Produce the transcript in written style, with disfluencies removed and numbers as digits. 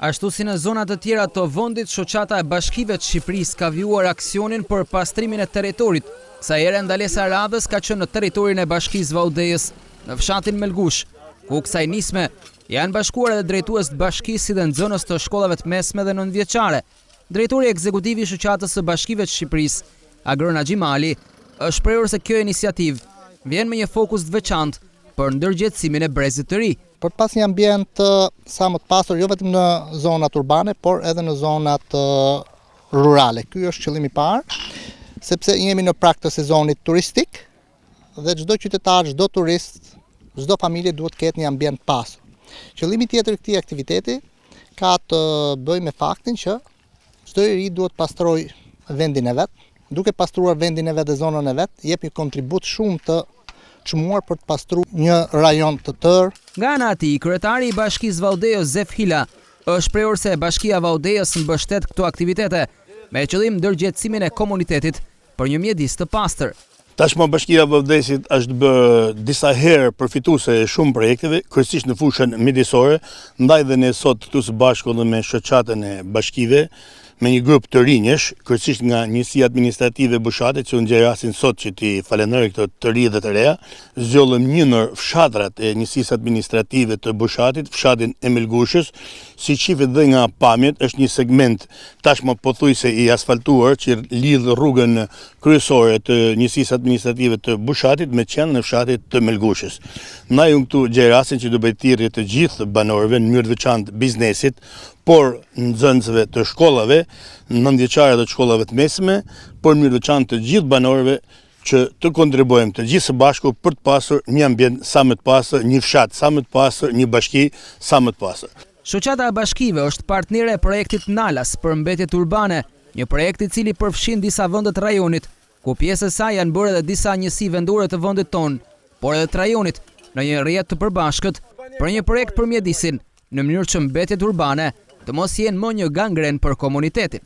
Ashtu si në zonat të tjera të vendit, shoqata e bashkive të Shqipërisë ka vjuar aksionin për pastrimin e territorit. Kësaj here ndalesa e radhës ka qenë në territorin e bashkisë Vaudejës, në fshatin Melgush, ku kësaj nisme janë bashkuar edhe drejtues të bashkisë dhe nxënës të shkollave të mesme dhe nëntëvjeçare. Drejtori ekzekutiv i shoqatës së bashkive të Shqipërisë, Agrona Xhimali, është shprehur se kjo iniciativë vjen me një fokus të veçantë për ndërgjegjësimin e brezit të ri. Për pas një ambient sa më të pasur, jo vetëm në zonat urbane, por edhe në zonat rurale. Ky është qëllimi i parë, sepse jemi në prag të sezonit turistik dhe çdo qytetar, çdo turist, çdo familje duhet të ketë një ambient të pasur. Qëllimi tjetër i këtij aktiviteti ka të bëjë me faktin që çdo i ri duhet të pastrojë vendin e vet. Duke pastruar vendin e vet dhe zonën e vet, jep një kontribut shumë të çmuar për të pastruar një rajon të tërë. Nga ana e tij, kryetari i Bashkisë Vaudejës Zef Hila është shprehur se Bashkia Vaudejës mbështet këto aktivitete me qëllim ndërgjegjësimin e komunitetit për një mjedis të pastër. Tashmë Bashkia Vaudejësit është bërë disa herë përfituese e shumë projekteve, kryesisht në fushën mjedisore, ndaj dhe ne sot këtu së bashku dhe me shoqatën e bashkive, me një grup të rinjesh, kryesisht nga njësia administrative Bushatit, që unë gjej rastin sot që ti falenderoj këto të ri dhe të reja, zgjollëm një ndër fshatrat e njësisë administrative të Bushatit, fshatin e Melgushës, si qifet dhe nga pamjet, është një segment tashmë pothuajse i asfaltuar që lidh rrugën kryesore të njësisë administrative të Bushatit me qendrën e fshatit të Melgushës. Na unë këtu gjej rastin që do bëj thirrje të gjithë banorëve në mënyrë të veçantë biznesit, por nxënësve të shkollave, nëntëvjeçare të shkollave të mesme, por në mënyrë të veçantë të gjithë banorëve që të kontribuojmë të gjithë së bashku për të pasur një ambient sa më të pastër, një fshat sa më të pastër, një bashki sa më të pastër. Shoqata e bashkive është partnere e projektit Nalas për mbetjet urbane, një projekt i cili përfshin disa vende të rajonit, ku pjesë e saj janë bërë edhe disa njësi vendore të vendit tonë, por edhe të rajonit në një rrjet të përbashkët për një projekt për mjedisin, në mënyrë që mbetjet urbane të mos jenë më një gangren për komunitetin.